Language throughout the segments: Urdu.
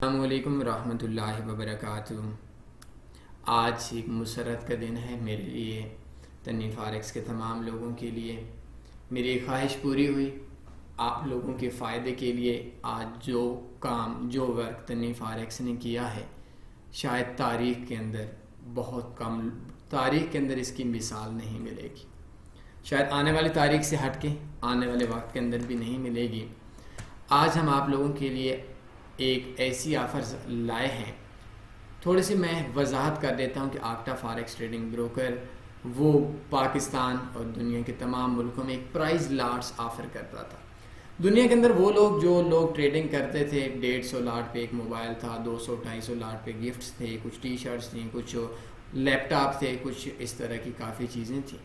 السلام علیکم ورحمۃ اللہ وبرکاتہ۔ آج ایک مسرت کا دن ہے میرے لیے، تنویر فاریکس کے تمام لوگوں کے لیے۔ میری خواہش پوری ہوئی آپ لوگوں کے فائدے کے لیے۔ آج جو ورک تنویر فاریکس نے کیا ہے، شاید تاریخ کے اندر اس کی مثال نہیں ملے گی، شاید آنے والی تاریخ سے ہٹ کے آنے والے وقت کے اندر بھی نہیں ملے گی۔ آج ہم آپ لوگوں کے لیے ایک ایسی آفرز لائے ہیں۔ تھوڑے سے میں وضاحت کر دیتا ہوں کہ آکٹا فاریکس ٹریڈنگ بروکر وہ پاکستان اور دنیا کے تمام ملکوں میں ایک پرائز لاٹس آفر کرتا تھا۔ دنیا کے اندر وہ لوگ ٹریڈنگ کرتے تھے، 150 لاٹ پہ ایک موبائل تھا، 200-250 لاٹ پہ گفٹس تھے، کچھ ٹی شرٹس تھیں، کچھ لیپ ٹاپ تھے، کچھ اس طرح کی کافی چیزیں تھیں۔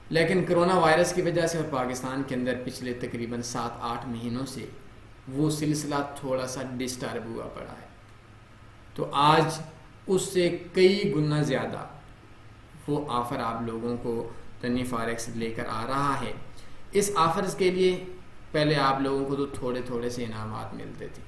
لیکن کرونا وائرس کی وجہ سے اور پاکستان کے اندر پچھلے تقریباً 7-8 مہینوں سے وہ سلسلہ تھوڑا سا ڈسٹرب ہوا پڑا ہے، تو آج اس سے کئی گنا زیادہ وہ آفر آپ لوگوں کو تنویر فاریکس لے کر آ رہا ہے۔ اس آفرز کے لیے پہلے آپ لوگوں کو تو تھوڑے سے انعامات ملتے تھے۔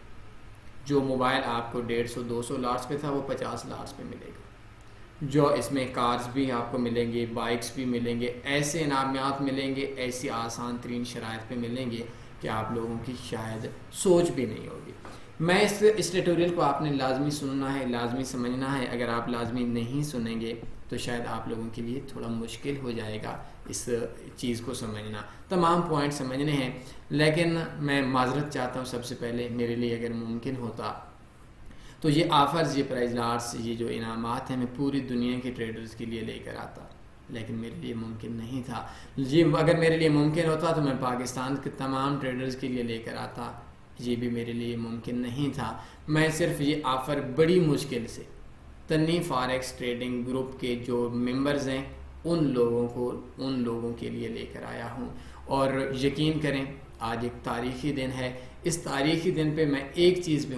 جو موبائل آپ کو 150-200 لاٹس پہ تھا وہ 50 لاٹس پہ ملے گا۔ جو اس میں کارز بھی آپ کو ملیں گے، بائکس بھی ملیں گے، ایسے انعامات ملیں گے، ایسی آسان ترین شرائط پہ ملیں گے کہ آپ لوگوں کی شاید سوچ بھی نہیں ہوگی۔ میں اس ٹیٹوریل کو آپ نے لازمی سننا ہے، لازمی سمجھنا ہے۔ اگر آپ لازمی نہیں سنیں گے تو شاید آپ لوگوں کے لیے تھوڑا مشکل ہو جائے گا اس چیز کو سمجھنا، تمام پوائنٹ سمجھنے ہیں۔ لیکن میں معذرت چاہتا ہوں، سب سے پہلے میرے لیے اگر ممکن ہوتا تو یہ آفرز، یہ پرائز لاٹس، یہ جو انعامات ہیں میں پوری دنیا کے ٹریڈرز کے لیے لے کر آتا، لیکن میرے لیے ممکن نہیں تھا۔ یہ اگر میرے لیے ممکن ہوتا تو میں پاکستان کے تمام ٹریڈرز کے لیے لے کر آتا، یہ بھی میرے لیے ممکن نہیں تھا۔ میں صرف یہ آفر بڑی مشکل سے تنویر فاریکس ٹریڈنگ گروپ کے جو ممبرز ہیں ان لوگوں کے لیے لے کر آیا ہوں۔ اور یقین کریں آج ایک تاریخی دن ہے۔ اس تاریخی دن پہ میں ایک چیز پہ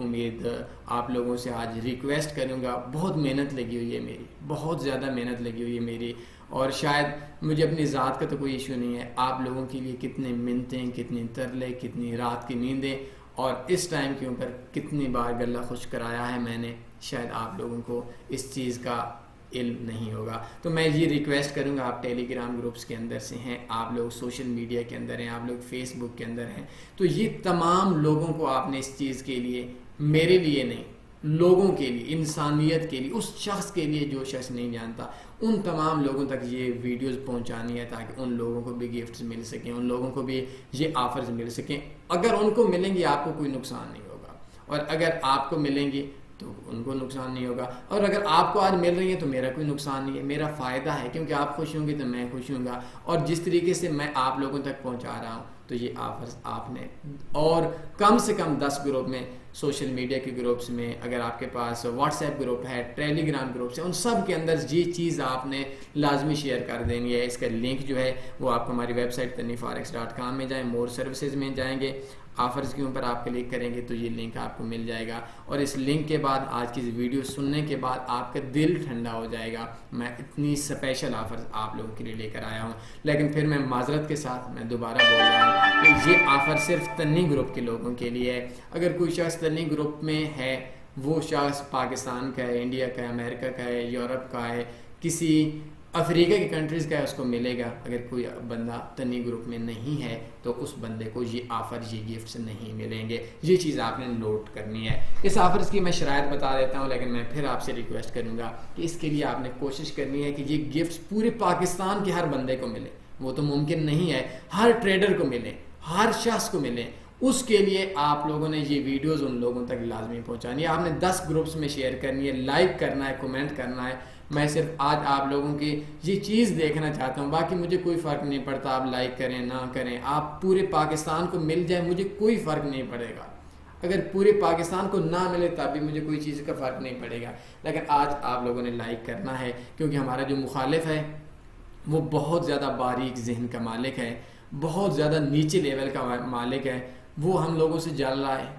امید آپ لوگوں سے آج ریکویسٹ کروں گا۔ بہت محنت لگی ہوئی ہے میری، بہت زیادہ محنت لگی ہوئی ہے میری، اور شاید مجھے اپنی ذات کا تو کوئی ایشو نہیں ہے۔ آپ لوگوں کے لیے کتنے منتیں، کتنی ترلے، کتنی رات کی نیندیں اور اس ٹائم کے اوپر کتنی بار گلہ خشک کرایا ہے میں نے، شاید آپ لوگوں کو اس چیز کا علم نہیں ہوگا۔ تو میں یہ ریکویسٹ کروں گا، آپ ٹیلی گرام گروپس کے اندر سے ہیں، آپ لوگ سوشل میڈیا کے اندر ہیں، آپ لوگ فیس بک کے اندر ہیں، تو یہ تمام لوگوں کو آپ نے اس چیز کے لیے، میرے لیے نہیں، لوگوں کے لیے، انسانیت کے لیے، اس شخص کے لیے جو شخص نہیں جانتا، ان تمام لوگوں تک یہ ویڈیوز پہنچانی ہے تاکہ ان لوگوں کو بھی گفٹس مل سکیں، ان لوگوں کو بھی یہ آفرز مل سکیں۔ اگر ان کو ملیں گی آپ کو کوئی نقصان نہیں ہوگا، اور اگر آپ کو ملیں گی تو ان کو نقصان نہیں ہوگا، اور اگر آپ کو آج مل رہی ہے تو میرا کوئی نقصان نہیں ہے، میرا فائدہ ہے، کیونکہ آپ خوش ہوں گے تو میں خوش ہوں گا۔ اور جس طریقے سے میں آپ لوگوں تک پہنچا رہا ہوں تو یہ آفرز آپ نے، اور کم سے کم 10 گروپ میں، سوشل میڈیا کے گروپس میں، اگر آپ کے پاس واٹس ایپ گروپ ہے، ٹیلی گرام گروپس ہیں، ان سب کے اندر یہ چیز آپ نے لازمی شیئر کر دینی ہے۔ اس کا لنک جو ہے وہ آپ کو ہماری ویب سائٹ tanveerforex.com میں جائیں، مور سروسز میں جائیں گے، آفرز کے اوپر آپ کلک کریں گے تو یہ لنک آپ کو مل جائے گا، اور اس لنک کے بعد آج کی ویڈیو سننے کے بعد آپ کا دل ٹھنڈا ہو جائے گا۔ میں اتنی اسپیشل آفرز آپ لوگوں کے لیے لے کر آیا ہوں، لیکن پھر میں معذرت کے ساتھ میں دوبارہ بول رہا ہوں کہ یہ آفر صرف تنویر گروپ کے لوگوں کے لیے ہے۔ اگر کوئی شخص تنویر گروپ میں ہے، وہ شخص پاکستان کا ہے، انڈیا کا ہے، امریکہ کا ہے، یورپ کا ہے، کسی افریقہ کی کنٹریز کا ہے، اس کو ملے گا۔ اگر کوئی بندہ تنویر گروپ میں نہیں ہے تو اس بندے کو یہ آفر، یہ گفٹس نہیں ملیں گے۔ یہ چیز آپ نے نوٹ کرنی ہے۔ اس آفرز کی میں شرائط بتا دیتا ہوں، لیکن میں پھر آپ سے ریکویسٹ کروں گا کہ اس کے لیے آپ نے کوشش کرنی ہے کہ یہ گفٹس پورے پاکستان کے ہر بندے کو ملے۔ وہ تو ممکن نہیں ہے ہر ٹریڈر کو ملے، ہر شخص کو ملے۔ اس کے لیے آپ لوگوں نے یہ ویڈیوز ان لوگوں تک لازمی پہنچانی ہے، آپ نے 10 گروپس میں شیئر کرنی ہے، لائک کرنا ہے، کمنٹ کرنا ہے۔ میں صرف آج آپ لوگوں کی یہ چیز دیکھنا چاہتا ہوں، باقی مجھے کوئی فرق نہیں پڑتا آپ لائک کریں نہ کریں، آپ پورے پاکستان کو مل جائے مجھے کوئی فرق نہیں پڑے گا۔ اگر پورے پاکستان کو نہ ملے تب بھی مجھے کوئی چیز کا فرق نہیں پڑے گا، لیکن آج آپ لوگوں نے لائک کرنا ہے، کیونکہ ہمارا جو مخالف ہے وہ بہت زیادہ باریک ذہن کا مالک ہے، بہت زیادہ نیچے لیول کا مالک ہے۔ وہ ہم لوگوں سے جل رہا ہے۔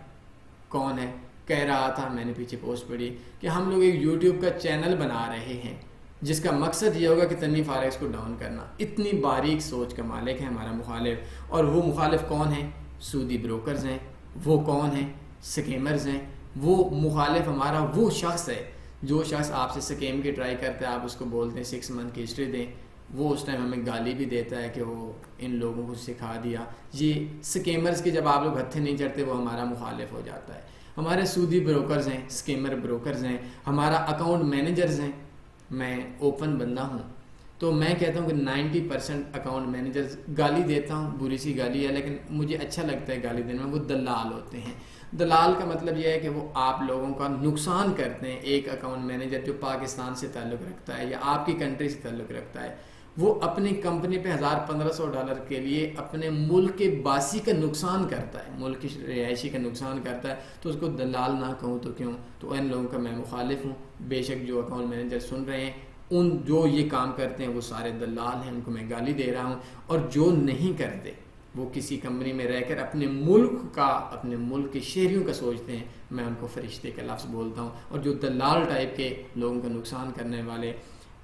کون ہے؟ کہہ رہا تھا، میں نے پیچھے پوسٹ پڑھی کہ ہم لوگ ایک یوٹیوب کا چینل بنا رہے ہیں جس کا مقصد یہ ہوگا کہ تنویر فاریکس کو ڈاؤن کرنا۔ اتنی باریک سوچ کا مالک ہے ہمارا مخالف، اور وہ مخالف کون ہیں؟ سودی بروکرز ہیں۔ وہ کون ہیں؟ سکیمرز ہیں۔ وہ مخالف ہمارا وہ شخص ہے جو شخص آپ سے سکیم کی ٹرائی کرتا ہے, آپ اس کو بولتے ہیں 6 منتھ کی ہسٹری دیں, وہ اس ٹائم ہمیں گالی بھی دیتا ہے کہ وہ ان لوگوں کو سکھا دیا. یہ سکیمرز کے جب آپ لوگ ہتھے نہیں چڑھتے وہ ہمارا مخالف ہو جاتا ہے. ہمارے سودی بروکرز ہیں, سکیمر بروکرز ہیں, ہمارا اکاؤنٹ مینیجرز ہیں. میں اوپن بندہ ہوں تو میں کہتا ہوں کہ 90% اکاؤنٹ مینیجرز گالی دیتا ہوں, بری سی گالی ہے لیکن مجھے اچھا لگتا ہے گالی دینے میں, وہ دلال ہوتے ہیں. دلال کا مطلب یہ ہے کہ وہ آپ لوگوں کا نقصان کرتے ہیں. ایک اکاؤنٹ مینیجر جو پاکستان سے تعلق رکھتا ہے یا آپ کی کنٹری سے تعلق رکھتا ہے, وہ اپنی کمپنی پہ $1500 کے لیے اپنے ملک کے باسی کا نقصان کرتا ہے, ملک کی رہائشی کا نقصان کرتا ہے, تو اس کو دلال نہ کہوں تو کیوں. تو ان لوگوں کا میں مخالف ہوں. بے شک جو اکاؤنٹ مینیجر سن رہے ہیں ان جو یہ کام کرتے ہیں وہ سارے دلال ہیں, ان کو میں گالی دے رہا ہوں. اور جو نہیں کرتے وہ کسی کمپنی میں رہ کر اپنے ملک کا, اپنے ملک کے شہریوں کا سوچتے ہیں, میں ان کو فرشتے کا لفظ بولتا ہوں. اور جو دلال ٹائپ کے لوگوں کا نقصان کرنے والے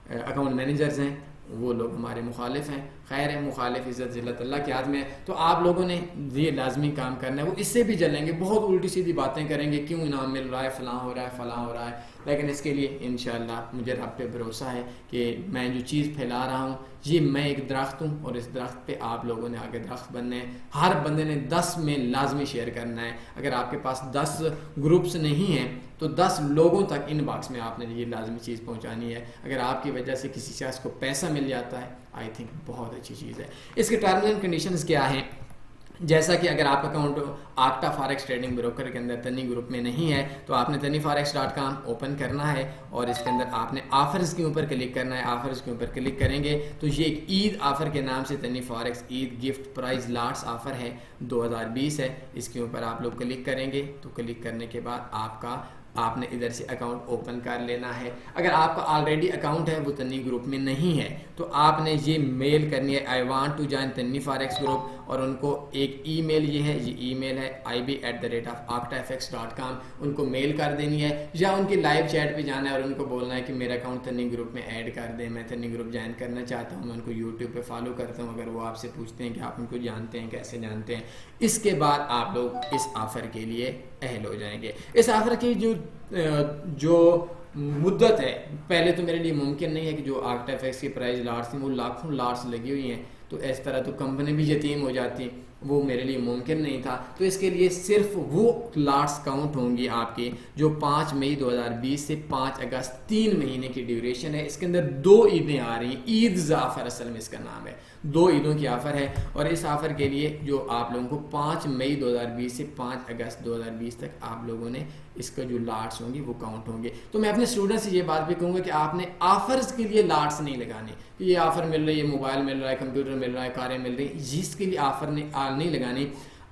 اکاؤنٹ مینیجرز ہیں وہ لوگ ہمارے مخالف ہیں. خیر ہے, مخالف عزت ذلت اللہ کے ہاتھ میں ہے. تو آپ لوگوں نے یہ لازمی کام کرنا ہے. وہ اس سے بھی جلیں گے, بہت الٹی سیدھی باتیں کریں گے, کیوں انعام مل رہا ہے, فلاں ہو رہا ہے, فلاں ہو رہا ہے. لیکن اس کے لیے انشاءاللہ مجھے رب پہ بھروسہ ہے کہ میں جو چیز پھیلا رہا ہوں یہ میں ایک درخت ہوں اور اس درخت پہ آپ لوگوں نے آگے درخت بننے ہیں. ہر بندے نے 10 میں لازمی شیئر کرنا ہے. اگر آپ کے پاس 10 گروپس نہیں ہیں تو 10 لوگوں تک ان باکس میں آپ نے یہ لازمی چیز پہنچانی ہے. اگر آپ کی وجہ سے کسی شخص کو پیسہ مل جاتا ہے آئی تھنک بہت اچھی چیز ہے. اس کے ٹرمز اینڈ کنڈیشنز کیا ہیں؟ جیسا کہ اگر آپ کا اکاؤنٹ آکٹا فاریکس ٹریڈنگ بروکر کے اندر تنی گروپ میں نہیں ہے تو آپ نے taniforex.com اوپن کرنا ہے اور اس کے اندر آپ نے آفرز کے اوپر کلک کرنا ہے. آفرز کے اوپر کلک کریں گے تو یہ ایک عید آفر کے نام سے تنی فاریکس عید گفٹ پرائز لاٹس آفر ہے 2020 ہے. اس کے اوپر آپ لوگ کلک کریں گے تو کلک کرنے کے بعد آپ نے ادھر سے اکاؤنٹ اوپن کر لینا ہے. اگر آپ کا آلریڈی اکاؤنٹ ہے وہ تنی گروپ میں نہیں ہے تو آپ نے یہ میل کرنی ہے آئی وانٹ ٹو جوائن تنی فاریکس گروپ, اور ان کو ایک ای میل یہ ای میل ہے ib@octafx.com, ان کو میل کر دینی ہے یا ان کی لائیو چیٹ پہ جانا ہے اور ان کو بولنا ہے کہ میرا اکاؤنٹ تنی گروپ میں ایڈ کر دیں, میں تنی گروپ جوائن کرنا چاہتا ہوں. میں ان کو یوٹیوب پہ فالو کرتا ہوں. اگر وہ آپ سے پوچھتے ہیں کہ آپ ان کو جانتے ہیں, کیسے جانتے ہیں, اس کے بعد آپ لوگ اس آفر کے لیے اہل ہو جائیں گے. اس آفر کی جو مدت ہے, پہلے تو میرے لیے ممکن نہیں ہے کہ جو آکٹا ایف ایکس کی پرائز لاٹس تھیں وہ لاکھوں لاٹس لگی ہوئی ہیں, تو اس طرح تو کمپنی بھی یتیم ہو جاتی, وہ میرے لیے ممکن نہیں تھا. تو اس کے لیے صرف وہ لاٹس کاؤنٹ ہوں گی آپ کی جو 5 مئی 2020 سے 5 اگست 3 مہینے کی ڈیوریشن ہے. اس کے اندر 2 عیدیں آ رہی ہیں, عید ظافر اصل میں اس کا نام ہے, 2 عیدوں کی آفر ہے. اور اس آفر کے لیے جو آپ لوگوں کو 5 مئی 2020 سے 5 اگست 2020 تک آپ لوگوں نے اس کا جو لاٹس ہوں گی وہ کاؤنٹ ہوں گے. تو میں اپنے اسٹوڈنٹ سے یہ بات بھی کہوں گا کہ آپ نے آفرز کے لیے لاٹس نہیں لگانے کہ یہ آفر مل رہی ہے, موبائل مل رہا ہے, کمپیوٹر مل رہا ہے, کاریں مل رہی ہیں, جس کے لیے آفر نہیں لگانی.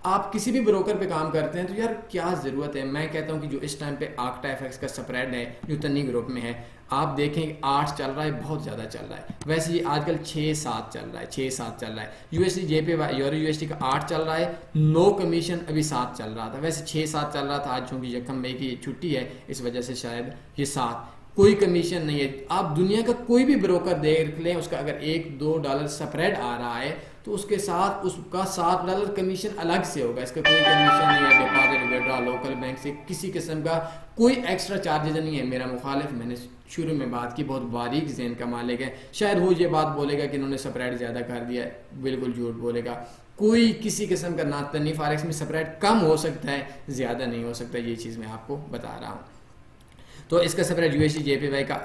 آپ کسی بھی بروکر پہ کام کرتے ہیں تو یار کیا ضرورت ہے. میں کہتا ہوں کہ جو اس ٹائم پہ آکٹا ایف ایکس کا سپریڈ ہے جو تنی گروپ میں ہے, آپ دیکھیں 8 چل رہا ہے, بہت زیادہ چل رہا ہے. ویسے یہ آج کل 6-7 چل رہا ہے, 6-7 چل رہا ہے. U S D J P Y euro U S D کا 8 چل رہا ہے, نو کمیشن ابھی 7 چل رہا تھا. ویسے 6-7 چل رہا تھا, آج چونکہ 1 مئی کی چھٹی ہے اس وجہ سے شاید یہ 7, کوئی کمیشن نہیں ہے. آپ دنیا کا کوئی بھی بروکر دیکھ لیں, اس کا اگر $1-2 سپریڈ آ رہا ہے تو اس کے ساتھ اس کا $7 کمیشن الگ سے ہوگا. اس کا کوئی کمیشن نہیں ہے. ڈپازٹ وڈرا لوکل بینک سے کسی قسم کا کوئی ایکسٹرا چارجز نہیں ہے. میرا مخالف, میں نے شروع میں بات کی, بہت باریک ذہن کا مالک ہے, شاید وہ یہ بات بولے گا کہ انہوں نے سپریڈ زیادہ کر دیا ہے, بالکل جھوٹ بولے گا. کوئی کسی قسم کا نہ تنی فاریکس میں سپریڈ کم ہو سکتا ہے, زیادہ نہیں ہو سکتا. یہ چیز میں آپ کو بتا رہا ہوں. تو اس کا spread U S D J P Y کا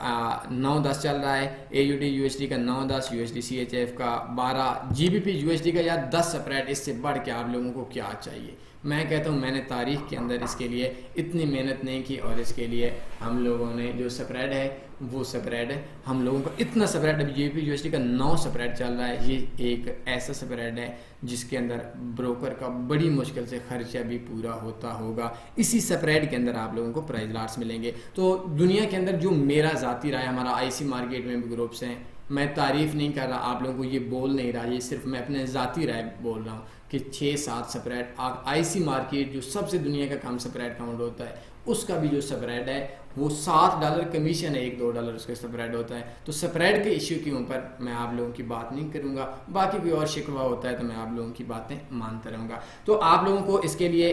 9-10 چل رہا ہے, A U D U S D کا 9-10, U S D C H F کا 12, G B P U S D کا یا 10 سپریڈ. اس سے بڑھ کے آپ لوگوں کو کیا چاہیے؟ میں کہتا ہوں میں نے تاریخ کے اندر اس کے لیے اتنی محنت نہیں کی, اور اس کے لیے ہم لوگوں نے جو سپریڈ ہے وہ سپریڈ ہم لوگوں کا اتنا سپریڈ, ابھی G B P U S D کا 9 سپریڈ چل رہا ہے. یہ ایک ایسا سپریڈ ہے جس کے اندر بروکر کا بڑی مشکل سے خرچہ بھی پورا ہوتا ہوگا. اسی سپریڈ کے اندر آپ لوگوں کو پرائز لاٹس ملیں گے. تو دنیا کے اندر جو میرا ذاتی رائے, ہمارا آئی سی مارکیٹ میں بھی گروپس ہیں, میں تعریف نہیں کر رہا, آپ لوگوں کو یہ بول نہیں رہا, یہ صرف میں اپنے ذاتی رائے بول رہا ہوں کہ 6-7 سپریڈ آئی سی مارکیٹ جو سب سے دنیا کا کم سپریڈ کاؤنٹ ہوتا ہے اس کا بھی جو سپریڈ ہے وہ $7 کمیشن ہے، $1-2 اس کا سپریڈ ہوتا ہے. تو سپریڈ کے ایشو کے اوپر میں آپ لوگوں کی بات نہیں کروں گا، باقی کوئی اور شکوہ ہوتا ہے تو میں آپ لوگوں کی باتیں مانتا رہوں گا. تو آپ لوگوں کو اس کے لیے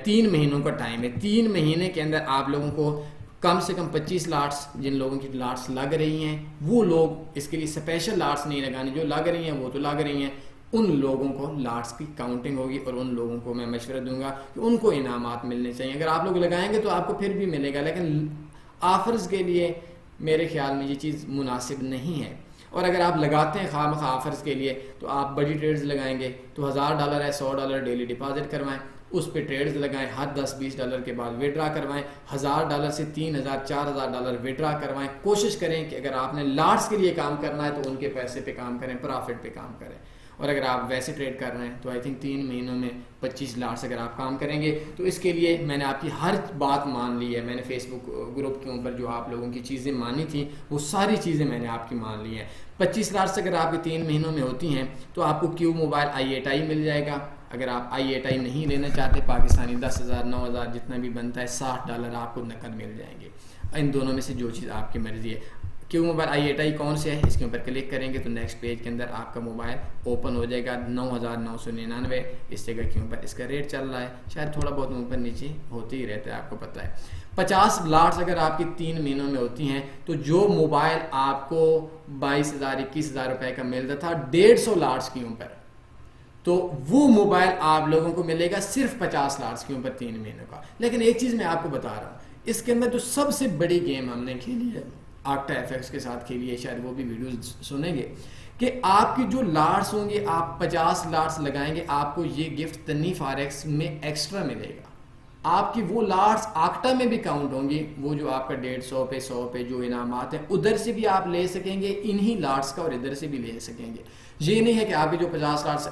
3 مہینوں کا ٹائم ہے. 3 مہینے کے اندر آپ لوگوں کو کم سے کم 25 لاٹس، جن لوگوں کی لاٹس لگ رہی ہیں وہ لوگ اس کے لیے اسپیشل لاٹس نہیں لگانے، جو لگ رہی ہیں وہ تو لگ رہی ہیں، ان لوگوں کو لاٹس کی کاؤنٹنگ ہوگی اور ان لوگوں کو میں مشورہ دوں گا کہ ان کو انعامات ملنے چاہیے. اگر آپ لوگ لگائیں گے تو آپ کو پھر بھی ملے گا، لیکن آفرز کے لیے میرے خیال میں یہ چیز مناسب نہیں ہے. اور اگر آپ لگاتے ہیں خواہ مخواہ آفرز کے لیے تو آپ بڑی ٹریڈز لگائیں گے تو $1000 ہے، $100 ڈیلی ڈپازٹ کروائیں، اس پہ ٹریڈز لگائیں، ہر $10-20 کے بعد وڈرا کروائیں، $1000 سے $3000 $4000 وڈرا کروائیں. کوشش کریں کہ اگر آپ نے لاٹس کے لیے کام کرنا ہے تو ان کے پیسے پہ کام کریں، پرافٹ پہ کام کریں. اور اگر آپ ویسے ٹریڈ کر رہے ہیں تو آئی تھنک 3 مہینوں میں 25 لاٹس اگر آپ کام کریں گے تو اس کے لیے میں نے آپ کی ہر بات مان لی ہے. میں نے فیس بک گروپ کے اوپر جو آپ لوگوں کی چیزیں مانی تھیں وہ ساری چیزیں میں نے آپ کی مان لی ہیں. 25 لاٹس اگر آپ کے 3 مہینوں میں ہوتی ہیں تو آپ کو کیو موبائل i8i مل جائے گا. اگر آپ i8i نہیں لینا چاہتے، پاکستانی 10,000 9,000 جتنا بھی بنتا ہے، $60 آپ کو نقد مل جائیں گے. ان دونوں میں سے جو چیز آپ کی مرضی ہے. کیو موبائل i8i کون سے ہے، اس کے اوپر کلک کریں گے تو نیکسٹ پیج کے اندر آپ کا موبائل اوپن ہو جائے گا. 9,999 اس جگہ کے اوپر اس کا ریٹ چل رہا ہے، شاید تھوڑا بہت اوپر نیچے ہوتے ہی رہتا ہے، آپ کو پتہ ہے. 50 لاٹس اگر آپ کی 3 مہینوں میں ہوتی ہیں تو جو موبائل آپ کو 22,000 21,000 روپے کا ملتا تھا 150 لاٹس کے اوپر، تو وہ موبائل آپ لوگوں کو ملے گا صرف 50 لاٹس کے اوپر 3 مہینوں کا. لیکن ایک چیز میں آپ کو بتا رہا ہوں، اس کے اندر جو سب سے بڑی گیم ہم نے کھیلی ہے آکٹا ایف ایکس کے ساتھ کھیلی ہے، شاید وہ بھی ویڈیوز سنیں گے، کہ آپ کی جو لاٹس ہوں گے، آپ 50 لاٹس لگائیں گے، آپ کو یہ گفٹ تنی فاریکس میں ایکسٹرا ملے گا. آپ کی وہ لاٹس آکٹا میں بھی کاؤنٹ ہوں گی، وہ جو آپ کا 150 پہ 100 پہ جو انعامات ہیں ادھر سے بھی آپ لے سکیں گے انہی لاٹس کا، اور ادھر سے بھی لے سکیں گے. یہ نہیں ہے کہ آپ کی جو 50 لاٹس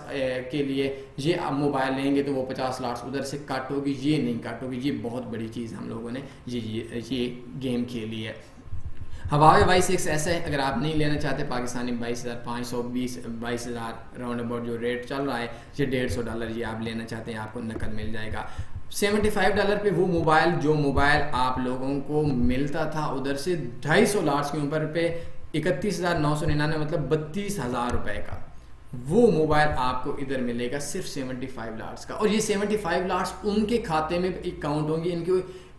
کے لیے یہ آپ موبائل لیں گے تو وہ 50 لاٹس ادھر سے کٹ ہوگی، یہ نہیں کٹ ہوگی. یہ بہت بڑی چیز ہم لوگوں نے یہ گیم کھیلی ہے. ہواوے Y6 ایسا ہے، اگر آپ نہیں لینا چاہتے، پاکستانی 22,520 22,000 راؤنڈ اباؤٹ جو ریٹ چل رہا ہے، یہ $150 یہ آپ لینا چاہتے ہیں آپ کو نقد مل جائے گا. $75 پہ وہ موبائل جو موبائل آپ لوگوں کو ملتا تھا ادھر سے 250 لاٹس کے اوپر پہ 31,999 مطلب 32,000 روپے کا، وہ موبائل آپ کو ادھر ملے گا صرف 75 لاٹس کا. اور یہ 75 لاٹس ان کے کھاتے میں کاؤنٹ ہوں گی،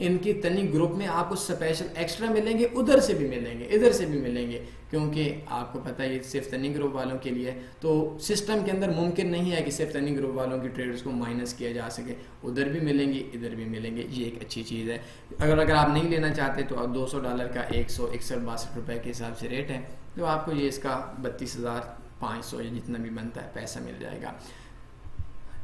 ان کی تنی گروپ میں آپ کو اسپیشل ایکسٹرا ملیں گے، ادھر سے بھی ملیں گے، ادھر سے بھی ملیں گے، کیونکہ آپ کو پتہ ہے یہ صرف تنی گروپ والوں کے لیے. تو سسٹم کے اندر ممکن نہیں ہے کہ صرف تنی گروپ والوں کی ٹریڈز کو مائنس کیا جا سکے، ادھر بھی ملیں گے ادھر بھی ملیں گے. یہ ایک اچھی چیز ہے. اگر آپ نہیں لینا چاہتے تو اب $200 کا 161-62 روپے کے حساب سے ریٹ ہے، تو آپ کو یہ اس کا 32,500 یا جتنا بھی بنتا ہے پیسہ مل جائے گا.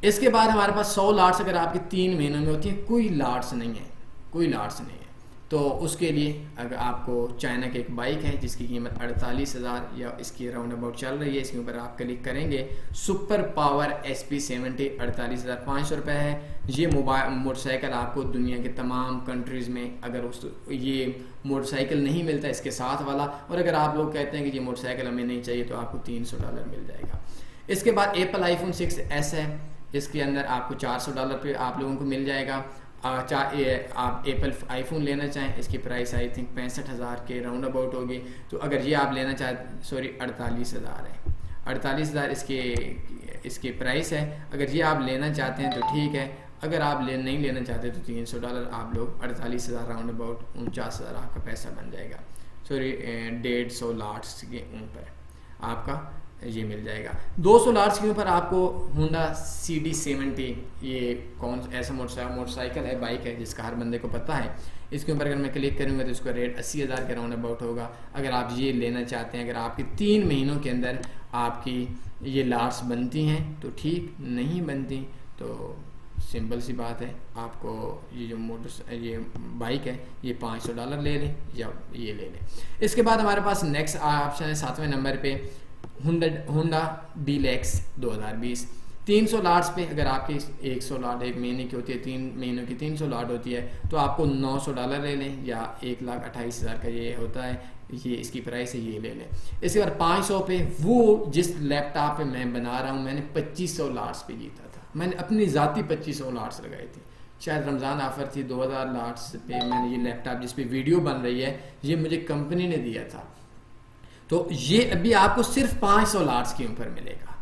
اس کے بعد ہمارے پاس 100 لاٹس اگر آپ کی 3 مہینوں میں ہوتی ہیں، کوئی لاٹس نہیں ہے، تو اس کے لیے اگر آپ کو چائنا کی ایک بائک ہے جس کی قیمت 48,000 یا اس کی راؤنڈ اباؤٹ چل رہی ہے، اس کے اوپر آپ کلک کریں گے، سپر پاور SP70 48,500 روپے ہے. یہ موٹر سائیکل آپ کو دنیا کے تمام کنٹریز میں اگر یہ موٹر سائیکل نہیں ملتا اس کے ساتھ والا، اور اگر آپ لوگ کہتے ہیں کہ یہ موٹر سائیکل ہمیں نہیں چاہیے تو آپ کو $300 مل جائے گا. اس کے بعد ایپل iPhone 6s ہے، اس کے اندر آپ کو $400 پہ آپ لوگوں کو مل جائے گا. آپ ایپل آئی فون لینا چاہیں، اس کی پرائس آئی تھنک 65,000 کے راؤنڈ اباؤٹ ہوگی. تو اگر یہ آپ لینا چاہتے 48,000 ہے، 48,000 اس کی پرائس ہے. اگر یہ آپ لینا چاہتے ہیں تو ٹھیک ہے، اگر آپ نہیں لینا چاہتے تو $300 آپ لوگ 48,000 راؤنڈ اباؤٹ 49,000 آپ کا پیسہ بن جائے گا. 150 لاٹس کے اوپر آپ کا یہ مل جائے گا. 200 لاٹس کے اوپر آپ کو ہونڈا CD70، یہ کون ایسا موٹر سائیکل ہے، بائک ہے جس کا ہر بندے کو پتہ ہے. اس کے اوپر اگر میں کلک کروں گا تو اس کا ریٹ 80,000 کے راؤنڈ اباؤٹ ہوگا. اگر آپ یہ لینا چاہتے ہیں، اگر آپ کی 3 مہینوں کے اندر آپ کی یہ لاٹس بنتی ہیں تو ٹھیک، نہیں بنتی تو سمپل سی بات ہے، آپ کو یہ جو یہ بائک ہے یہ $500 لے لیں یا یہ لے لیں. اس کے بعد ہمارے پاس نیکسٹ آپشن ہے 7ویں نمبر پہ ہونڈا ڈیلیکس 2020. 300 لاٹس پہ اگر آپ کی 100 لاٹ ایک مہینے کی ہوتی ہے، 3 مہینوں کی 300 لاٹ ہوتی ہے، تو آپ کو $900 لے لیں یا 1,28,000 کا یہ ہوتا ہے، یہ اس کی پرائس ہے، یہ لے لیں. اس کے بعد 500 پہ وہ جس لیپ ٹاپ پہ میں بنا رہا ہوں، میں نے 2500 لاٹس پہ جیتا تھا. میں نے اپنی ذاتی 2500 لاٹس لگائی تھی. شاید رمضان آفر تھی 2000 لاٹس پہ میں نے یہ لیپ ٹاپ جس پہ ویڈیو بن رہی ہے یہ مجھے کمپنی نے دیا تھا. تو یہ ابھی آپ کو صرف 500 لاٹس کے اوپر ملے گا.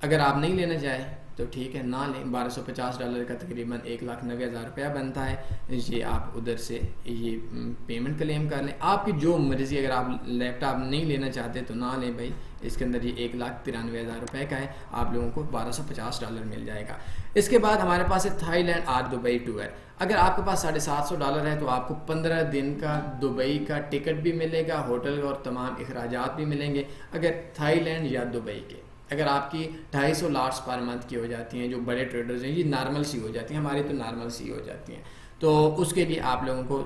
اگر آپ نہیں لینا چاہیں تو ٹھیک ہے نہ لیں. $1250 کا تقریباً 1,90,000 روپیہ بنتا ہے. یہ آپ ادھر سے یہ پیمنٹ کلیم کر لیں, آپ کی جو مرضی. اگر آپ لیپ ٹاپ نہیں لینا چاہتے تو نہ لیں بھائی, اس کے اندر یہ 1,93,000 روپے کا ہے, آپ لوگوں کو $1250 مل جائے گا. اس کے بعد ہمارے پاس ہے تھائی لینڈ اور دبئی ٹور. اگر آپ کے پاس $750 ہے تو آپ کو 15 دن کا دبئی کا ٹکٹ بھی ملے گا, ہوٹل اور تمام اخراجات بھی ملیں گے اگر تھائی لینڈ یا دبئی کے. اگر آپ کی 250 لاٹس پر منتھ کی ہو جاتی ہیں, جو بڑے ٹریڈرز ہیں یہ نارمل سی ہو جاتی ہیں, ہماری تو نارمل سی ہو جاتی ہیں, تو اس کے لیے آپ لوگوں کو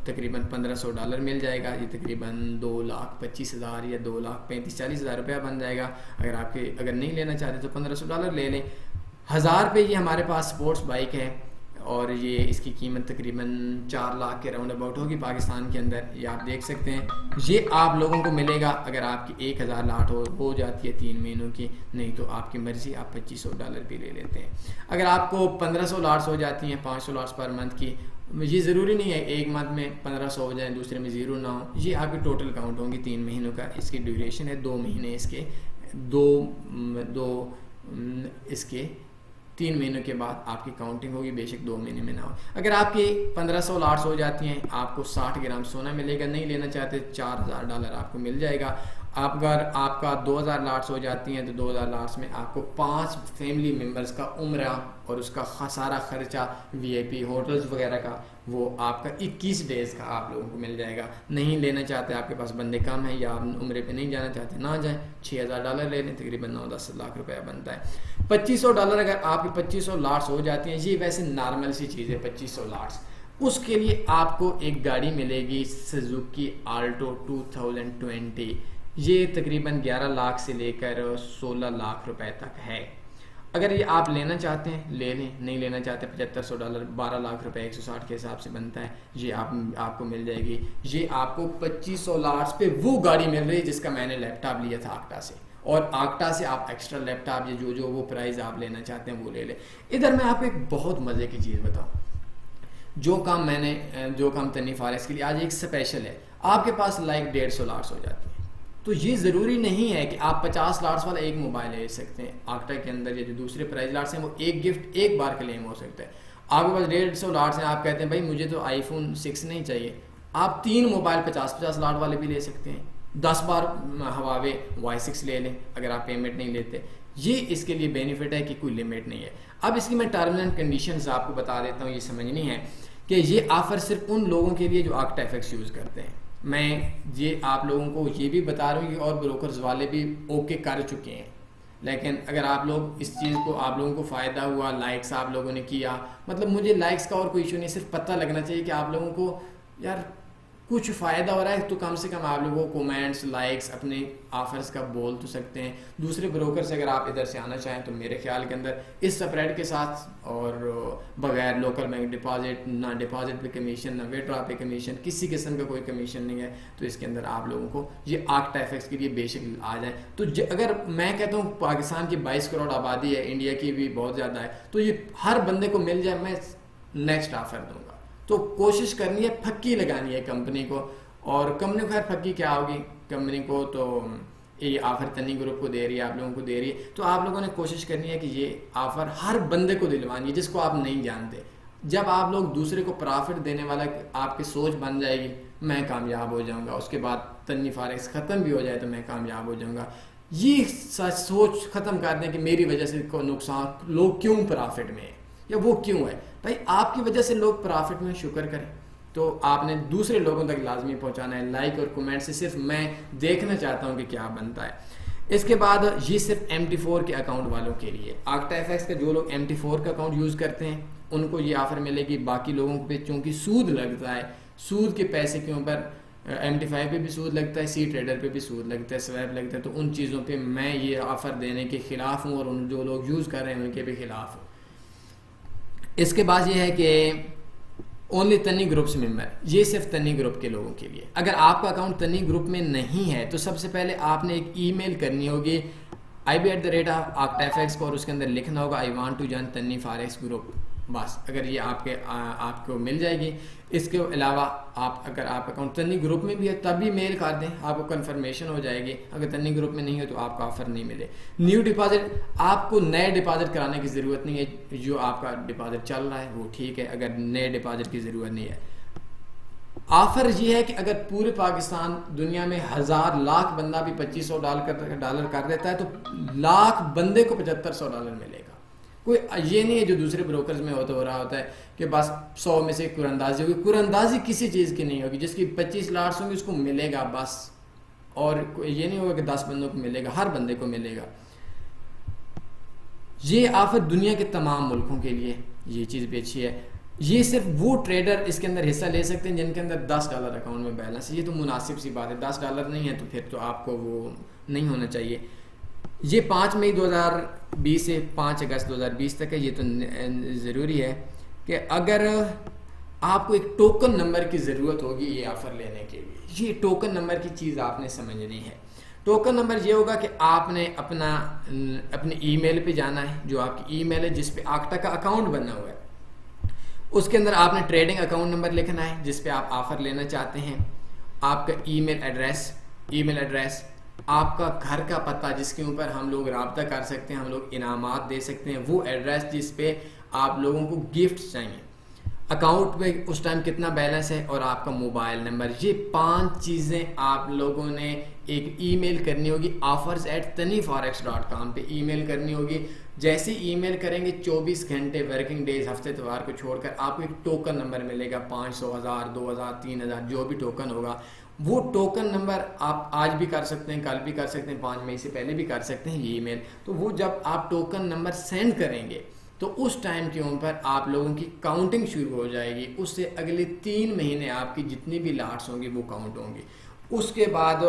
تقریباً $1,500 مل جائے گا. یہ تقریباً 2,25,000 یا 2,35,40,000 روپیہ بن جائے گا. اگر نہیں لینا چاہتے تو $1,500 لے لیں. 1,000 روپے یہ ہمارے پاس سپورٹس بائک ہے اور یہ اس کی قیمت تقریباً 4 لاکھ کے راؤنڈ اباؤٹ ہوگی پاکستان کے اندر. یہ آپ دیکھ سکتے ہیں, یہ آپ لوگوں کو ملے گا اگر آپ کی 1,000 لاٹ ہو جاتی ہے 3 مہینوں کی. نہیں تو آپ کی مرضی, آپ $2,500 بھی لے لیتے ہیں. اگر آپ کو 1,500 لاٹس ہو جاتی ہیں 500 لاٹس پر منتھ کی, یہ ضروری نہیں ہے ایک منتھ میں 1,500 ہو جائیں دوسرے میں 0 نہ ہو. یہ آپ کی ٹوٹل کاؤنٹ ہوں گی 3 مہینوں کا. اس کی ڈیوریشن ہے 2 مہینے, اس کے اس کے 3 مہینوں کے بعد آپ کی کاؤنٹنگ ہوگی, بے شک 2 مہینے میں نہ ہو. اگر آپ کی 1,500 لاٹس ہو جاتی ہیں آپ کو 60 گرام سونا ملے گا. نہیں لینا چاہتے $4,000 آپ کو مل جائے گا. اگر آپ کا 2,000 لاٹس ہو جاتی ہیں تو 2,000 لاٹس میں آپ کو 5 فیملی ممبرز کا عمرہ اور اس کا سارا خرچہ VIP ہوٹلز وغیرہ کا وہ آپ کا 21 ڈیز کا آپ لوگوں کو مل جائے گا. نہیں لینا چاہتے, آپ کے پاس بندے کم ہیں یا آپ عمرے پہ نہیں جانا چاہتے, نہ جائیں. $6,000 لے لیں, تقریباً 9-10 لاکھ روپیہ بنتا ہے. $2,500 اگر آپ کی 2,500 لاٹس ہو جاتی ہیں, یہ ویسے نارمل سی چیز ہے 2,500 لاٹس. اس کے لیے آپ کو ایک گاڑی ملے گی سزوکی آلٹو 2020. یہ تقریباً 11 لاکھ سے لے کر 16 لاکھ روپے تک ہے. اگر یہ آپ لینا چاہتے ہیں لے لیں, نہیں لینا چاہتے $7,500 12 لاکھ روپے 160 کے حساب سے بنتا ہے. یہ آپ کو مل جائے گی. یہ آپ کو 2,500 لاٹس پہ وہ گاڑی مل رہی ہے جس کا میں نے لیپ ٹاپ لیا تھا آکٹا سے, اور آکٹا سے آپ ایکسٹرا لیپ ٹاپ یا جو وہ پرائز آپ لینا چاہتے ہیں وہ لے لیں. ادھر میں آپ کو ایک بہت مزے کی چیز بتاؤں. جو کام تنی فارس کے لیے آج ایک اسپیشل ہے. آپ کے پاس 150 لاٹس ہو جاتی ہیں تو یہ ضروری نہیں ہے کہ آپ 50 لاٹس والا ایک موبائل لے سکتے ہیں. آکٹا کے اندر یہ جو دوسرے پرائز لاٹس ہیں وہ ایک گفٹ ایک بار کلیم ہو سکتا ہے. آپ کے پاس 150 لاٹس ہیں, آپ کہتے ہیں بھائی مجھے تو iPhone 6 نہیں چاہیے, آپ 3 موبائل 50 لاٹ والے بھی لے سکتے ہیں. 10 بار ہواوے Y6 لے لیں اگر آپ پیمنٹ نہیں لیتے. یہ اس کے لیے بینیفٹ ہے کہ کوئی لمٹ نہیں ہے. اب اس کی میں ٹرمز اینڈ کنڈیشنز آپ کو بتا دیتا ہوں, یہ سمجھنی ہے کہ یہ آفر صرف ان لوگوں کے لیے جو آکٹا FX یوز کرتے ہیں. میں یہ آپ لوگوں کو یہ بھی بتا رہا ہوں کہ اور بروکرز والے بھی اوکے کر چکے ہیں, لیکن اگر آپ لوگ اس چیز کو آپ لوگوں کو فائدہ ہوا, لائکس آپ لوگوں نے کیا, مطلب مجھے لائکس کا اور کوئی ایشو نہیں, صرف پتہ لگنا چاہیے کہ آپ لوگوں کو یار کچھ فائدہ ہو رہا ہے, تو کم سے کم آپ لوگوں کو کومنٹس لائکس اپنے آفرز کا بول تو سکتے ہیں. دوسرے بروکر سے اگر آپ ادھر سے آنا چاہیں تو میرے خیال کے اندر اس سپریڈ کے ساتھ اور بغیر لوکل بینک ڈپازٹ, نہ ڈپازٹ پہ کمیشن, نہ ویڈرا پہ کمیشن, کسی قسم کا کوئی کمیشن نہیں ہے. تو اس کے اندر آپ لوگوں کو یہ آکٹا FX کے لیے بے شک آ جائیں. تو اگر میں کہتا ہوں پاکستان کی 22 کروڑ آبادی ہے, انڈیا کی بھی بہت زیادہ ہے, تو یہ ہر بندے کو مل جائے, میں نیکسٹ آفر دوں گا. تو کوشش کرنی ہے, پھکی لگانی ہے کمپنی کو. اور کمپنی کو خیر پھکی کیا ہوگی, کمپنی کو تو یہ آفر تنی گروپ کو دے رہی ہے, آپ لوگوں کو دے رہی ہے, تو آپ لوگوں نے کوشش کرنی ہے کہ یہ آفر ہر بندے کو دلوانی ہے جس کو آپ نہیں جانتے. جب آپ لوگ دوسرے کو پرافٹ دینے والا آپ کی سوچ بن جائے گی, میں کامیاب ہو جاؤں گا, اس کے بعد تنی فارس ختم بھی ہو جائے تو میں کامیاب ہو جاؤں گا, یہ سوچ ختم کر دیں کہ میری وجہ سے کوئی نقصان, لوگ کیوں پرافٹ میں ہیں یا وہ کیوں ہے. بھائی آپ کی وجہ سے لوگ پرافٹ میں شکر کریں, تو آپ نے دوسرے لوگوں تک لازمی پہنچانا ہے. لائک اور کمنٹ سے صرف میں دیکھنا چاہتا ہوں کہ کیا بنتا ہے. اس کے بعد یہ صرف MT4 کے اکاؤنٹ والوں کے لیے. آکٹا FX کا جو لوگ MT4 کا اکاؤنٹ یوز کرتے ہیں ان کو یہ آفر ملے گی. باقی لوگوں پہ چونکہ سود لگتا ہے, سود کے پیسے کے اوپر MT5 پہ بھی سود لگتا ہے, سی ٹریڈر پہ بھی سود لگتا ہے, سویپ لگتا ہے, تو ان چیزوں پہ میں یہ آفر دینے کے خلاف ہوں اور ان جو لوگ یوز کر رہے ہیں ان کے بھی خلاف ہوں. اس کے بعد یہ ہے کہ اونلی تنی گروپس ممبر, یہ صرف تنی گروپ کے لوگوں کے لیے. اگر آپ کا اکاؤنٹ تنی گروپ میں نہیں ہے تو سب سے pہلے آپ نے ایک ای میل کرنی ہوگی IB@AktaFX کو, اور اس کے اندر لکھنا ہوگا I want to join تنی فارس گروپ. بس اگر یہ آپ کو مل جائے گی. اس کے علاوہ اگر آپ اکاؤنٹ تنی گروپ میں بھی ہے تب بھی میل کر دیں, آپ کو کنفرمیشن ہو جائے گی. اگر تنی گروپ میں نہیں ہے تو آپ کا آفر نہیں ملے. نیو ڈپازٹ, آپ کو نئے ڈپازٹ کرانے کی ضرورت نہیں ہے. جو آپ کا ڈپازٹ چل رہا ہے وہ ٹھیک ہے, اگر نئے ڈپازٹ کی ضرورت نہیں ہے. آفر یہ ہے کہ اگر پورے پاکستان دنیا میں 1000 لاکھ بندہ بھی $2500 کر دیتا ہے تو لاکھ بندے کو $7500 ملے گا. کوئی یہ نہیں ہے جو دوسرے بروکرز میں ہو رہا ہوتا ہے کہ بس 100 میں سے قراندازی ہوگی. قراندازی کسی چیز کی نہیں ہوگی. جس کی 25 لاکھ ہوں گے اس کو ملے گا بس, اور یہ نہیں ہوگا کہ 10 بندوں کو ملے گا, ہر بندے کو ملے گا. یہ آفر دنیا کے تمام ملکوں کے لیے, یہ چیز بھی اچھی ہے. یہ صرف وہ ٹریڈر اس کے اندر حصہ لے سکتے ہیں جن کے اندر $10 اکاؤنٹ میں بیلنس ہے. یہ تو مناسب سی بات ہے, $10 نہیں ہے تو پھر تو آپ کو وہ نہیں ہونا چاہیے. یہ 5 مئی 2020 سے 5 اگست 2020 تک ہے. یہ تو ضروری ہے کہ اگر آپ کو ایک ٹوکن نمبر کی ضرورت ہوگی یہ آفر لینے کے لیے, یہ ٹوکن نمبر کی چیز آپ نے سمجھنی ہے. ٹوکن نمبر یہ ہوگا کہ آپ نے اپنے ای میل پہ جانا ہے, جو آپ کی ای میل ہے جس پہ آکٹا کا اکاؤنٹ بنا ہوا ہے. اس کے اندر آپ نے ٹریڈنگ اکاؤنٹ نمبر لکھنا ہے جس پہ آپ آفر لینا چاہتے ہیں. آپ کا ای میل ایڈریس, آپ کا گھر کا پتہ جس کے اوپر ہم لوگ رابطہ کر سکتے ہیں, ہم لوگ انعامات دے سکتے ہیں, وہ ایڈریس جس پہ آپ لوگوں کو گفٹ چاہیے, اکاؤنٹ پہ اس ٹائم کتنا بیلنس ہے, اور آپ کا موبائل نمبر. یہ 5 چیزیں آپ لوگوں نے ایک ای میل کرنی ہوگی offers@taniforex.com پہ ای میل کرنی ہوگی. جیسے ای میل کریں گے 24 گھنٹے ورکنگ ڈیز ہفتے اتوار کو چھوڑ کر آپ کو ایک ٹوکن نمبر ملے گا. 500, 1000, 2000, 3000 جو بھی ٹوکن ہوگا, وہ ٹوکن نمبر آپ آج بھی کر سکتے ہیں, کل بھی کر سکتے ہیں, 5 مئی سے پہلے بھی کر سکتے ہیں یہ ای میل. تو وہ جب آپ ٹوکن نمبر سینڈ کریں گے تو اس ٹائم کے اوپر آپ لوگوں کی کاؤنٹنگ شروع ہو جائے گی. اس سے اگلے 3 مہینے آپ کی جتنی بھی لاٹس ہوں گی وہ کاؤنٹ ہوں گی. اس کے بعد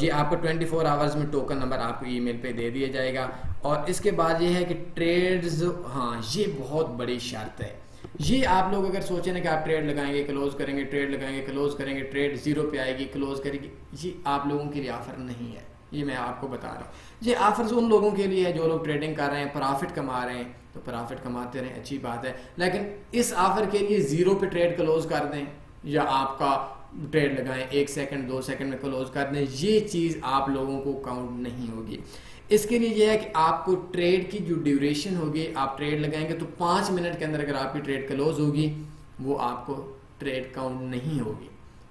یہ آپ کو 24 آورز میں ٹوکن نمبر آپ کو ای میل پہ دے دیا جائے گا. اور اس کے بعد یہ ہے کہ ٹریڈز, ہاں یہ بہت بڑی شرط ہے. یہ آپ لوگ اگر سوچیں نا کہ آپ ٹریڈ لگائیں گے کلوز کریں گے, ٹریڈ لگائیں گے کلوز کریں گے, ٹریڈ 0 پہ آئے گی کلوز کرے گی, یہ آپ لوگوں کے لیے آفر نہیں ہے. یہ میں آپ کو بتا رہا ہوں. یہ آفرز ان لوگوں کے لیے ہے جو لوگ ٹریڈنگ کر رہے ہیں, پرافٹ کما رہے ہیں, تو پرافٹ کماتے رہیں, اچھی بات ہے. لیکن اس آفر کے لیے 0 پہ ٹریڈ کلوز کر دیں یا آپ کا ٹریڈ لگائیں 1 سیکنڈ 2 سیکنڈ میں کلوز کر دیں, یہ چیز آپ لوگوں کو کاؤنٹ نہیں ہوگی. اس کے لیے یہ ہے کہ آپ کو ٹریڈ کی جو ڈیوریشن ہوگی, آپ ٹریڈ لگائیں گے تو 5 منٹ کے اندر اگر آپ کی ٹریڈ کلوز ہوگی وہ آپ کو ٹریڈ کاؤنٹ نہیں ہوگی.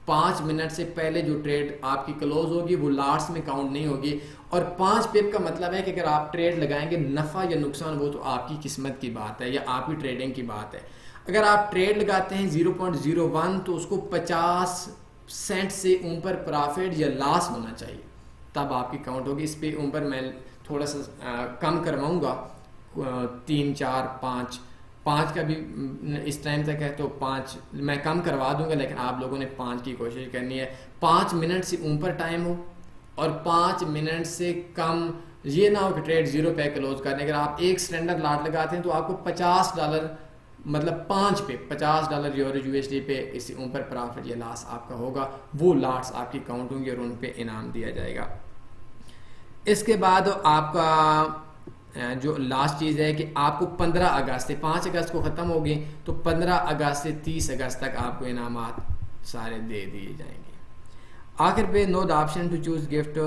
5 منٹ سے پہلے جو ٹریڈ آپ کی کلوز ہوگی وہ لاٹس میں کاؤنٹ نہیں ہوگی. اور 5 پپ کا مطلب ہے کہ اگر آپ ٹریڈ لگائیں گے نفع یا نقصان وہ تو آپ کی قسمت کی بات ہے یا آپ کی ٹریڈنگ کی بات ہے. اگر آپ ٹریڈ لگاتے ہیں 0.01 تو اس کو 50 سینٹ سے اوپر پرافٹ یا لاس ہونا چاہیے, تب آپ کی کاؤنٹ ہوگی. اس پہ اوپر میں تھوڑا سا کم کرواؤں گا, 3 4 5 کا بھی اس ٹائم تک ہے تو 5 میں کم کروا دوں گا, لیکن آپ لوگوں نے 5 کی کوشش کرنی ہے. 5 منٹ سے اوپر ٹائم ہو اور 5 منٹ سے کم, یہ نہ ہو کہ ٹریڈ 0 پہ کلوز کرنے. اگر آپ ایک سلنڈر لاٹ لگاتے ہیں تو آپ کو $50 مطلب 5 پہ $50 یورو USD پہ اس سے اوپر پرافٹ یا لاس آپ کا ہوگا, وہ لاٹس آپ کی کاؤنٹ ہوں گی اور ان پہ انعام دیا جائے گا. اس کے بعد آپ کا جو لاسٹ چیز ہے کہ آپ کو 15 اگست سے 5 اگست کو ختم ہوگی تو 15 اگست سے 30 اگست تک آپ کو انعامات سارے دے دیے جائیں گے. آخر پہ know the option to choose gift,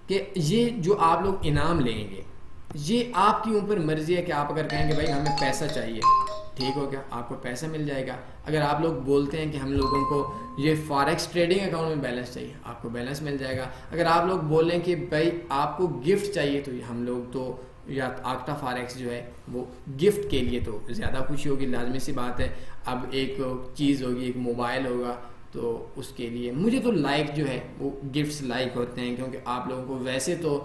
کہ یہ جو آپ لوگ انعام لیں گے یہ آپ کی اوپر مرضی ہے کہ آپ اگر کہیں گے بھائی ہمیں پیسہ چاہیے, ٹھیک ہو گیا, آپ کو پیسہ مل جائے گا. اگر آپ لوگ بولتے ہیں کہ ہم لوگوں کو یہ فاریکس ٹریڈنگ اکاؤنٹ میں بیلنس چاہیے, آپ کو بیلنس مل جائے گا. اگر آپ لوگ بولیں کہ بھائی آپ کو گفٹ چاہیے تو ہم لوگ تو یا آکٹا فاریکس جو ہے وہ گفٹ کے لیے تو زیادہ خوشی ہوگی, لازمی سی بات ہے. اب ایک چیز ہوگی, ایک موبائل ہوگا, تو اس کے لیے مجھے تو لائک جو ہے وہ گفٹس لائک ہوتے ہیں, کیونکہ آپ لوگوں کو ویسے تو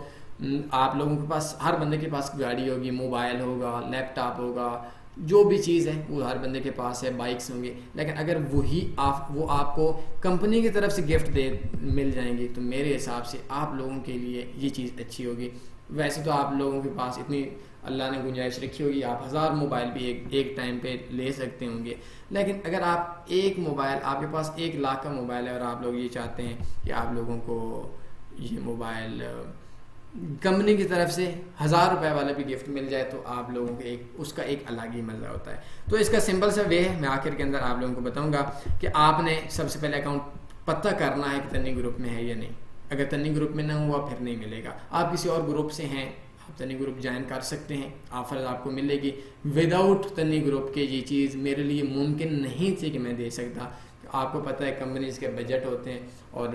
آپ لوگوں کے پاس ہر بندے کے پاس گاڑی ہوگی, موبائل ہوگا, لیپ ٹاپ ہوگا, جو بھی چیز ہے وہ ہر بندے کے پاس ہے, بائکس ہوں گے. لیکن اگر وہ آپ کو کمپنی کی طرف سے گفٹ مل جائیں گے تو میرے حساب سے آپ لوگوں کے لیے یہ چیز اچھی ہوگی. ویسے تو آپ لوگوں کے پاس اتنی اللہ نے گنجائش رکھی ہوگی, آپ 1000 موبائل بھی ایک ٹائم پہ لے سکتے ہوں گے. لیکن اگر آپ ایک موبائل, آپ کے پاس 1 لاکھ کا موبائل ہے اور آپ لوگ یہ چاہتے ہیں کہ آپ لوگوں کو یہ موبائل کمپنی کی طرف سے 1000 روپے والا بھی گفٹ مل جائے تو آپ لوگوں کو اس کا ایک الگ ہی مزہ ہوتا ہے. تو اس کا سمپل سا وے ہے, میں آخر کے اندر آپ لوگوں کو بتاؤں گا کہ آپ نے سب سے پہلے اکاؤنٹ پتہ کرنا ہے کہ تنی گروپ میں ہے یا نہیں. اگر تنی گروپ میں نہ ہوا پھر نہیں ملے گا. آپ کسی اور گروپ سے ہیں, آپ تنی گروپ جوائن کر سکتے ہیں, آفرز آپ کو ملے گی. وداؤٹ تنی گروپ کے یہ چیز میرے لیے ممکن نہیں تھی کہ میں دے سکتا. آپ کو پتہ ہے کمپنیز کے بجٹ ہوتے ہیں اور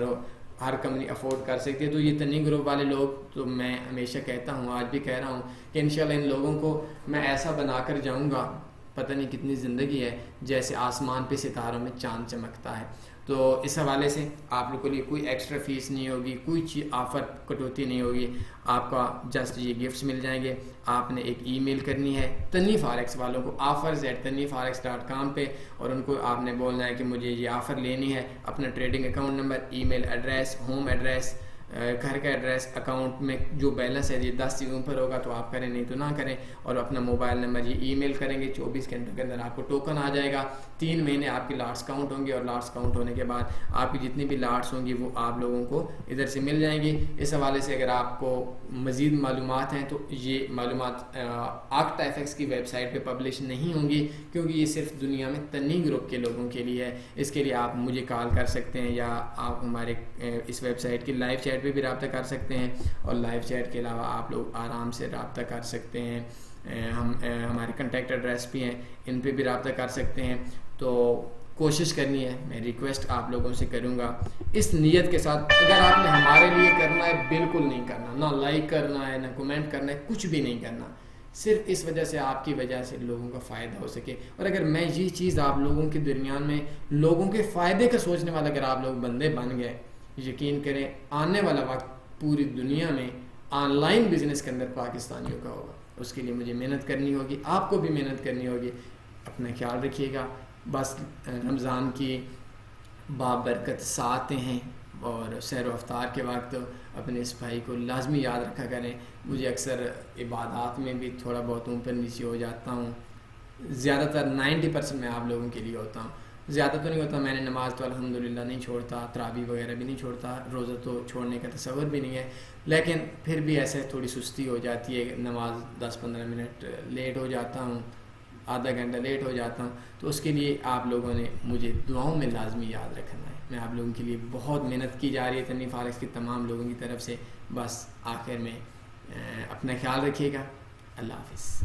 ہر کمپنی افورڈ کر سکتی ہے. تو یہ تنی گروپ والے لوگ, تو میں ہمیشہ کہتا ہوں, آج بھی کہہ رہا ہوں کہ انشاءاللہ ان لوگوں کو میں ایسا بنا کر جاؤں گا, پتہ نہیں کتنی زندگی ہے, جیسے آسمان پہ ستاروں میں چاند چمکتا ہے. تو اس حوالے سے آپ لوگوں کے لیے کوئی ایکسٹرا فیس نہیں ہوگی, کوئی چیز آفر کٹوتی نہیں ہوگی. آپ کا جسٹ یہ گفٹس مل جائیں گے. آپ نے ایک ای میل کرنی ہے تنی فاریکس والوں کو, offers@tanniforex.com پہ, اور ان کو آپ نے بولنا ہے کہ مجھے یہ آفر لینی ہے. اپنا ٹریڈنگ اکاؤنٹ نمبر, ای میل ایڈریس, ہوم ایڈریس, گھر کا ایڈریس, اکاؤنٹ میں جو بیلنس ہے یہ 10 سے اوپر ہوگا تو آپ کریں, نہیں تو نہ کریں. اور اپنا موبائل نمبر یہ ای میل کریں گے, 24 گھنٹوں کے اندر آپ کو ٹوکن آ جائے گا. 3 مہینے آپ کی لاٹس کاؤنٹ ہوں گی, اور لاٹس کاؤنٹ ہونے کے بعد آپ کی جتنی بھی لاٹس ہوں گی وہ آپ لوگوں کو ادھر سے مل جائیں گی. اس حوالے سے اگر آپ کو مزید معلومات ہیں تو یہ معلومات آکٹا ایف ایکس کی ویب سائٹ پہ پبلش نہیں ہوں گی, کیونکہ یہ صرف دنیا میں تنی گروپ کے لوگوں کے لیے ہے. اس کے لیے آپ مجھے کال کر سکتے ہیں, یا آپ ہمارے اس ویب سائٹ کی لائیو چیٹ پہ بھی رابطہ کر سکتے ہیں. اور لائیو چیٹ کے علاوہ آپ لوگ آرام سے رابطہ کر سکتے ہیں. ہمارے کنٹیکٹ ایڈریس بھی ہیں, ان پہ بھی رابطہ کر سکتے ہیں. تو کوشش کرنی ہے, میں ریکویسٹ آپ لوگوں سے کروں گا اس نیت کے ساتھ, اگر آپ نے ہمارے لیے کرنا ہے بالکل نہیں کرنا, نہ لائک کرنا ہے, نہ کمنٹ کرنا ہے, کچھ بھی نہیں کرنا, صرف اس وجہ سے آپ کی وجہ سے لوگوں کا فائدہ ہو سکے. اور اگر میں یہ چیز آپ لوگوں کے درمیان میں لوگوں کے فائدے کا سوچنے والا اگر آپ لوگ بندے بن گئے, یقین کریں آنے والا وقت پوری دنیا میں آن لائن بزنس کے اندر پاکستانیوں کا ہوگا. اس کے لیے مجھے محنت کرنی ہوگی, آپ کو بھی محنت کرنی ہوگی. اپنا خیال رکھیے گا. بس رمضان کی بابرکت ساتیں ہیں, اور سیر و افطار کے وقت اپنے اس بھائی کو لازمی یاد رکھا کریں. مجھے اکثر عبادات میں بھی تھوڑا بہت اوپر نیچے ہو جاتا ہوں, زیادہ تر 90% میں آپ لوگوں کے لیے ہوتا ہوں. زیادہ تو نہیں ہوتا, میں نے نماز تو الحمدللہ نہیں چھوڑتا, تراویح وغیرہ بھی نہیں چھوڑتا, روزہ تو چھوڑنے کا تصور بھی نہیں ہے, لیکن پھر بھی ایسے تھوڑی سستی ہو جاتی ہے. نماز 10-15 منٹ لیٹ ہو جاتا ہوں, آدھا گھنٹہ لیٹ ہو جاتا ہوں. تو اس کے لیے آپ لوگوں نے مجھے دعاؤں میں لازمی یاد رکھنا ہے. میں آپ لوگوں کے لیے بہت محنت کی جا رہی ہے تنی فاریکس کی تمام لوگوں کی طرف سے. بس آخر میں اپنا خیال رکھیے گا. اللہ حافظ.